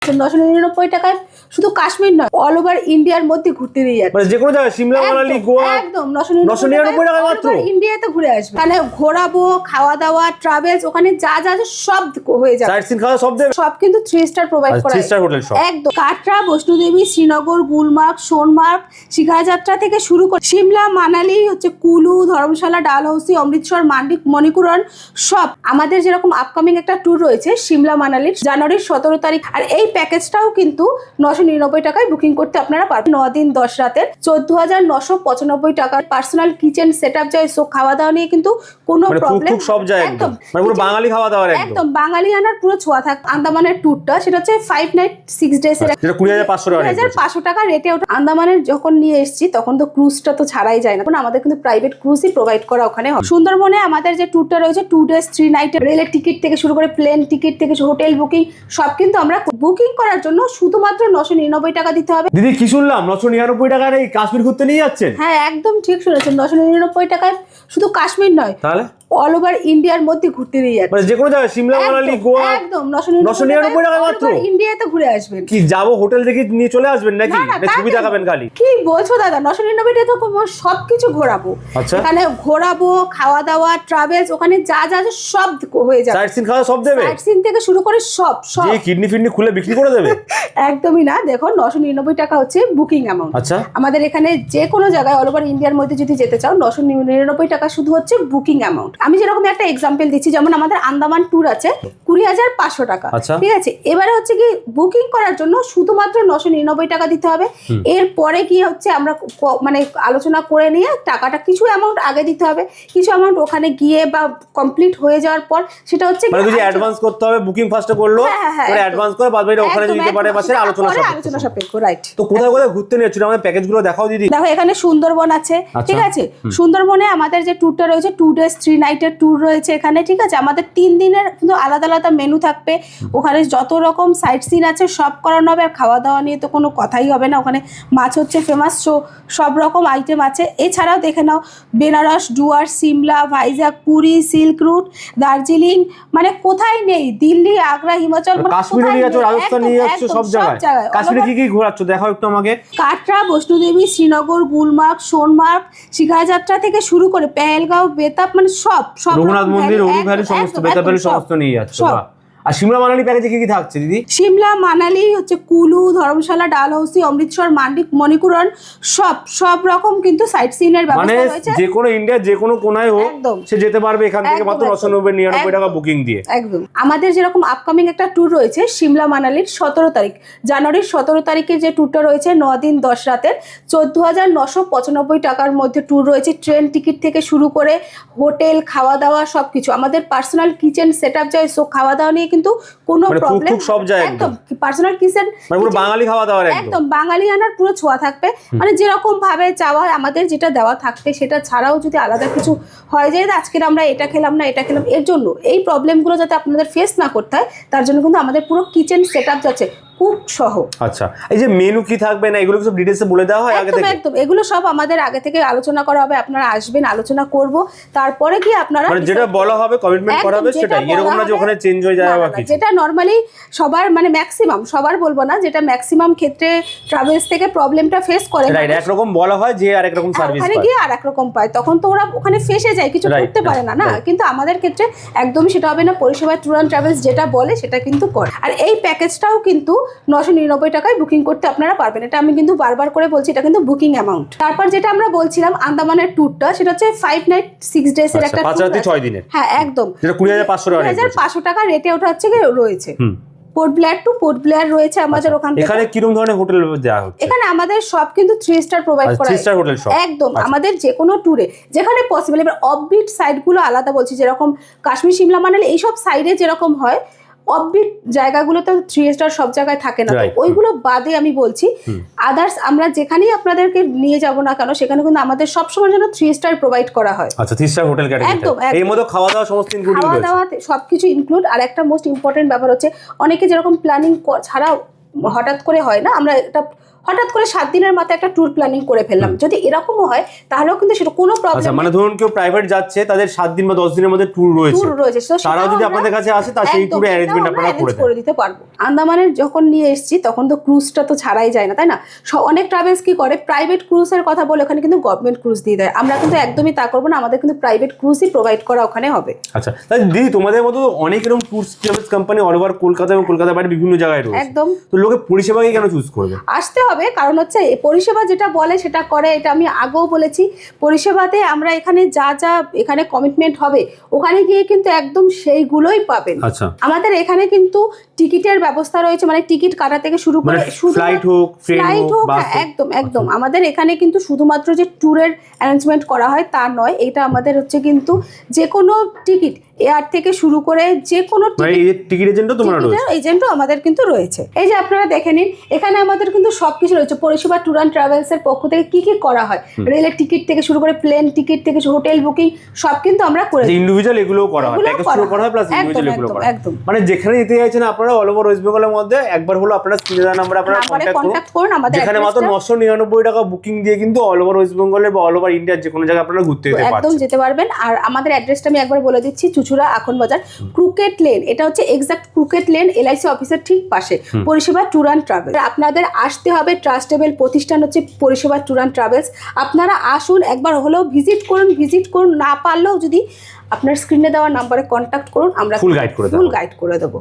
শুনেছেন 999 টাকায় শুধু কাশ্মীর নয়, অল ওভার ইন্ডিয়ার মধ্যে ঘুরতে নিয়ে যাচ্ছে। মানে যে কোনো জায়গায় সিমলা, মানালি, গোয়া একদম 999 টাকা মাত্র ইন্ডিয়াতে ঘুরে আসবে। মানে ঘোরাবো, খাওয়া দাওয়া, ট্রাভেলস, ওখানে যা যা আছে সব হয়ে যাবে। সাইট সিন খাওয়া সব দেবে, সব কিন্তু 3 স্টার প্রোভাইড করা। 3 স্টার হোটেল সব একদম। কাটরা, বৈষ্ণোদেবী, শ্রীনগর, গুলমার্গ, সোনমার্গ, শিখাযাত্রা থেকে শুরু করে সিমলা, মানালি, হচ্ছে কুলু, ধর্মশালা, ডালহৌসি, অমৃতসর, মণিপুরন সব। আমাদের যেরকম আপকামিং একটা ট্যুর রয়েছে সিমলা মানালির জানুয়ারির 17 তারিখ, আর এই প্যাকেজটাও কিন্তু 999 টাকায় বুকিং করতে আপনারা পারবেন। 9 দিন 10 রাতের 14,995 টাকা। পার্সোনাল কিচেন সেটআপ যায়, সো খাওয়া দাওয়া নিয়ে কিন্তু কোনো প্রবলেম সব যায় একদম। মানে পুরো বাঙালি খাওয়া দাওয়া একদম বাঙালি আনার পুরো ছোঁয়া থাক। আন্দামানের ট্যুরটা সেটা হচ্ছে 5 নাইট 6 ডেজ এর, যেটা 20,500 টাকা রেটে। ওটা আন্দামানের যখন নিয়ে এসেছি তখন তো ক্রুজটা তো ছাড়াই যায় না, কারণ আমাদের কিন্তু প্রাইভেট ক্রুজই প্রোভাইড করা ওখানে হয়। সুন্দরবনে আমাদের যে ট্যুরটা রয়েছে 2 ডেজ 3 নাইট, রেলের টিকিট থেকে শুরু করে প্লেন টিকিট থেকে হোটেল বুকিং সব কিন্তু আমরা বুকিং করার জন্য শুধুমাত্র 999 টাকা দিতে হবে। দিদি কি শুনলাম 999 টাকার এই কাশ্মীর ঘুরতে নিয়ে যাচ্ছেন? হ্যাঁ একদম ঠিক শুনেছেন, 999 টাকায় শুধু কাশ্মীর নয়, তাহলে অল ওভার ইন্ডিয়ার মধ্যে ঘুরতে নিয়ে যাচ্ছে। মানে যে কোনো জায়গায় সিমলা, মানালি, গোয়া একদম 999 টাকা মাত্র ইন্ডিয়াতে ঘুরে আসবেন। কি যাবো হোটেল দেখে নিয়ে চলে আসবেন নাকি ছবি দেখাবেন খালি? কি বলছো দাদা, 999 টাকা তো সবকিছু ঘোরাবো। এখানে ঘোরাবো, খাওয়া দাওয়া, ট্রাভেলস, ওখানে যা যা আছে সব হয়ে যাবে। সাইট সিন খাওয়া সব দেবে, সাইট সিন থেকে শুরু করে সব যে কিডনি ফিডনি খুলে বিক্রি করে দেবে। একদমই না, দেখো 999 টাকা হচ্ছে বুকিং অ্যামাউন্ট। আচ্ছা, আমাদের এখানে যে কোনো জায়গায় অল ওভার ইন্ডিয়ার মধ্যে যদি যেতে চাও 999 টাকা শুধু হচ্ছে বুকিং অ্যামাউন্ট। আমি যেরকম একটা এক্সাম্পল দিচ্ছি, যেমন আমাদের আন্দামান ট্যুর আছে 20,500 টাকা, ঠিক আছে। এবারে হচ্ছে কি বুকিং করার জন্য শুধুমাত্র 999 টাকা দিতে হবে। এরপরে কি হচ্ছে আমরা মানে আলোচনা করে নিয়ে টাকাটা কিছু অ্যামাউন্ট আগে দিতে হবে, কিছু অ্যামাউন্ট ওখানে গিয়ে বা কমপ্লিট হয়ে যাওয়ার পর সেটা হচ্ছে মানে যদি অ্যাডভান্স করতে হবে, বুকিং ফার্স্টে করলো, পরে অ্যাডভান্স করে বাদ বাকিটা ওখানে দিতে পারে মাসের আলোচনা সাপেক্ষ। রাইট। তো কোথায় কোথায় ঘুরতে নিয়ে যাচ্ছিল আমাদের প্যাকেজগুলো দেখাও দিদি। দেখো এখানে সুন্দরবন আছে, ঠিক আছে। সুন্দরবনে আমাদের যে ট্যুরটা রয়েছে 2 ডেজ 3 নাইটের ট্যুর রয়েছে এখানে, ঠিক আছে। আমাদের 3 দিনের কিন্তু আলাদা আলাদা মেনু থাকবে। ওখানে যত রকম সাইট সিন আছে সব করানো হবে, আর খাওয়া দাওয়া নিয়ে তো কোনো কথাই হবে না। ওখানে মাছ হচ্ছে ফেমাস, সব রকম আইটেম আছে। এছাড়াও দেখে নাও বেনারস, ডুয়ার, সিমলা, ভাইজাগ, পুরী, সিল্ক রুট, দার্জিলিং, মানে কোথায় নেই, দিল্লি, আগ্রা, হিমাচল, কাশ্মীরে নিয়ে যাচ্ছ, রাজস্থান নিয়ে যাচ্ছ, সব জায়গায়। কাশ্মীরে কি কি ঘোরাচ্ছ দেখাও একটু আমাকে। কাটরা, বৈষ্ণোদেবী, শ্রীনগর, গুলমার্গ, সোনমার্গ, শিখাযাত্রা থেকে শুরু করে পেহেলগাঁও, বেতাব, মানে সব রঘুনাথ মন্দির, অরু ভ্যালি সমস্ত, বেতাব ভ্যালি সমস্ত নিয়ে যাচ্ছ। আর সিমলা মানালি প্যাকেজে কি কি থাকছে দিদি? সিমলা মানালি হচ্ছে কুলু, ধর্মশালা, ডালহৌসি, অমৃতসর, মণিপুরন সব রকম কিন্তু সাইট সিনের ব্যবস্থা রয়েছে। যে কোনো ইন্ডিয়ার যে কোনো কোনায় হোক সে যেতে পারবে এখান থেকে মাত্র 999 টাকা বুকিং দিয়ে। একদম। আমাদের যেরকম আপকামিং একটা ট্যুর রয়েছে সিমলা মানালির 17 তারিখ, জানুয়ারির 17 তারিখে যে ট্যুরটা রয়েছে 9 দিন 10 রাতের 14,995 টাকার মধ্যে ট্যুর রয়েছে। ট্রেন টিকিট থেকে শুরু করে হোটেল, খাওয়া দাওয়া সবকিছু। আমাদের পার্সোনাল কিচেন সেটআপ যায়, সো খাওয়া দাওয়া নিয়ে কিন্তু কোনো প্রবলেম সব যায় একদম। পার্সোনাল কিচেন মানে পুরো বাঙালি খাওয়া দাওয়া একদম বাঙালি আনার পুরো ছোঁয়া থাকবে। মানে যেরকম ভাবে চাওয়া আমাদের যেটা দেওয়া থাকবে, সেটা ছাড়াও যদি আলাদা কিছু হয়ে যায়, আজকে আমরা এটা খেলাম না এটা খেলাম, এর জন্য এই প্রবলেমগুলো যাতে আপনাদের ফেস না করতে হয় তার জন্য কিন্তু আমাদের পুরো কিচেন সেটআপ যাচ্ছে খুব সহ। আচ্ছা, এই যে মেনু কি থাকবে না এগুলো সব ডিটেইলসে বলে দেওয়া হয় আগে থেকে? একদম এগুলো সব আমাদের আগে থেকে আলোচনা করা হবে। আপনারা আসবেন, আলোচনা করব, তারপরে কি আপনারা মানে যেটা বলা হবে কমিটমেন্ট করা হবে সেটা, এরকম না যে ওখানে চেঞ্জ হয়ে যায় বা কিছু। যেটা নরমালি সবার মানে ম্যাক্সিমাম, সবার বলবো না, যেটা ম্যাক্সিমাম ক্ষেত্রে ট্রাভেলস থেকে প্রবলেমটা ফেস করে, রাইট। এক রকম বলা হয় যে আরেক রকম সার্ভিস পায়, ওখানে গিয়ে আরেক রকম পায়, তখন তো ওরা ওখানে ফেসে যায়, কিছু করতে পারে না। কিন্তু আমাদের ক্ষেত্রে একদমই সেটা হবে না। পরিষেবা ট্যুর অ্যান্ড ট্রাভেলস যেটা বলে সেটা কিন্তু করে। আর এই প্যাকেজটাও কিন্তু 999 টাকায় বুকিং করতে আপনারা পারবেন। এটা আমি কিন্তু বারবার করে বলছি, এটা কিন্তু বুকিং অ্যামাউন্ট। তারপর যেটা আমরা বলছিলাম আন্দামানের ট্যুরটা, সেটা হচ্ছে 5 নাইট 6 ডেজ এর একটা 5 রাতে 6 দিনের। হ্যাঁ একদম, যেটা 20,500 টাকা রেটে ওটা হচ্ছে রয়েছে। পোর্ট ব্লেয়ার টু পোর্ট ব্লেয়ার রয়েছে আমাদের ওখানে। এখানে কিরকম ধরনের হোটেল দেওয়া হচ্ছে? এখানে আমাদের সব কিন্তু 3 স্টার প্রোভাইড করা হয়। 3 স্টার হোটেল সব একদম। আমাদের যে কোনো ট্যুরে যেখানে পসিবল, এবার অফবিট সাইডগুলো আলাদা বলছি, যেরকম কাশ্মীর, সিমলা, মানালি এইসব সাইডে যেরকম হয়, অফবিট জায়গাগুলো তো 3 স্টার সব জায়গায় থাকে না, ওইগুলো বাদে আমি বলছি আদার্স আমরা যেখানেই আপনাদেরকে নিয়ে যাব না কেন সেখানে কিন্তু আমাদের সবসময় যেন 3 স্টার প্রোভাইড করা হয়। আচ্ছা, 3 স্টার হোটেল ক্যাটাগরি, এর মধ্যে খাওয়া দাওয়া সমস্ত ইনক্লুডিং রয়েছে। খাওয়া দাওয়া সবকিছু ইনক্লুড। আর একটা মোস্ট ইম্পর্টেন্ট ব্যাপার হচ্ছে, অনেকে যেরকম প্ল্যানিং ছাড়াও হঠাৎ করে হয় না, আমরা একটা হঠাৎ করে 7 দিনের মাথায় একটা ট্যুর প্ল্যানিং করে ফেললাম, যদি এরকমও হয় তাহলেও কিন্তু সেটা কোনো আচ্ছা প্রবলেম মানে ধরুন কেউ প্রাইভেট যাচ্ছে, তাদের 7 দিন বা 10 দিনের মধ্যে ট্যুর রয়েছে, তারাও যদি আপনাদের কাছে আসে তা সেই ট্যুরে অ্যারেঞ্জমেন্ট আপনারা করে দিতে পারবো। আন্দামানের যখন নিয়ে এসেছি তখন তো ক্রুজটা তো ছাড়াই যায় না, তাই না? অনেক ট্রাভেলস কি করে, প্রাইভেট ক্রুজের কথা বলে ওখানে কিন্তু গভর্নমেন্ট ক্রুজ দিয়ে দেয়। আমরা কিন্তু একদমই তা করবো না, আমাদের কিন্তু প্রাইভেট ক্রুজই প্রোভাইড করা ওখানে হবে। আচ্ছা তাই দিদি, তোমাদের মতো অনেক এরকম tours travels company all over Kolkata এবং কলকাতার বাইরে বিভিন্ন জায়গায় রয়েছে, একদম। তো লোকে পরিষেবাকে কেন চুজ করবে? আসতে হবে, কারণ হচ্ছে পরিষেবা যেটা বলে সেটা করে, এটা আমি আগেও বলেছি। পরিষেবাতে আমরা এখানে যা যা এখানে কমিটমেন্ট হবে ওখানে গিয়ে কিন্তু একদম সেইগুলোই পাবেন। আচ্ছা আমাদের এখানে কিন্তু টিকিটের ব্যবস্থা রয়েছে, মানে টিকিট কাটা থেকে শুরু করে ফ্লাইট হোক, ট্রেন হোক, বাস হোক, একদম একদম। আমাদের এখানে কিন্তু শুধুমাত্র যে ট্যুরের অ্যারেঞ্জমেন্ট করা হয় তা নয়, এটা আমাদের হচ্ছে কিন্তু যে কোনো টিকিট, এয়ার থেকে শুরু করে যে কোনো টিকিট এজেন্টও তোমরা রয়েছে, এজেন্টও আমাদের কিন্তু রয়েছে। এই যে আপনারা দেখে নিন, এখানে আমাদের কিন্তু সবকিছু রয়েছে। পরিষেবা ট্যুর অ্যান্ড ট্রাভেলস এর পক্ষ থেকে কি কি করা হয়, রেলের টিকিট থেকে শুরু করে প্লেন টিকিট থেকে হোটেল বুকিং সব কিন্তু আমরা করে দিই। ইন্ডিভিজুয়াল এগুলোও করা হয়, প্যাকেজ ট্যুর করা হয় প্লাস ইন্ডিভিজুয়াল এগুলো করা হয়। মানে যেখানে যেতে চাইছেন আপনারা অল ওভার ওয়েস্ট বেঙ্গলের মধ্যে একবার হলো আপনারা স্ক্রিনে দেওয়া নাম্বারে আপনারা কন্টাক্ট করুন। আমাদের যেখানে মাত্র 999 টাকা বুকিং দিয়ে কিন্তু অল ওভার ওয়েস্ট বেঙ্গলের বা অল ওভার ইন্ডিয়ার যে কোনো জায়গায় আপনারা ঘুরতে যেতে পারবেন, একদম যেতে পারবেন। আর আমাদের অ্যাড্রেসটা আমি একবার বলে দিচ্ছি, চুচুড়া আখন বাজার, ক্রুকেট লেন। এটা হচ্ছে এক্সাক্ট ক্রুকেট লেন, এলআইসি অফিসের ঠিক পাশে। পরিষেবা ট্যুর অ্যান্ড ট্রাভেল। আপনাদের আসতে হবে, ট্রাস্টেবল প্রতিষ্ঠান হচ্ছে পরিষেবা ট্যুর অ্যান্ড ট্রাভেলস। আপনারা আসুন, একবার হলেও ভিজিট করুন। না পারলেও যদি আপনার স্ক্রিনে দেওয়া নাম্বারে কন্ট্যাক্ট করুন, আমরা ফুল গাইড করে দেবো।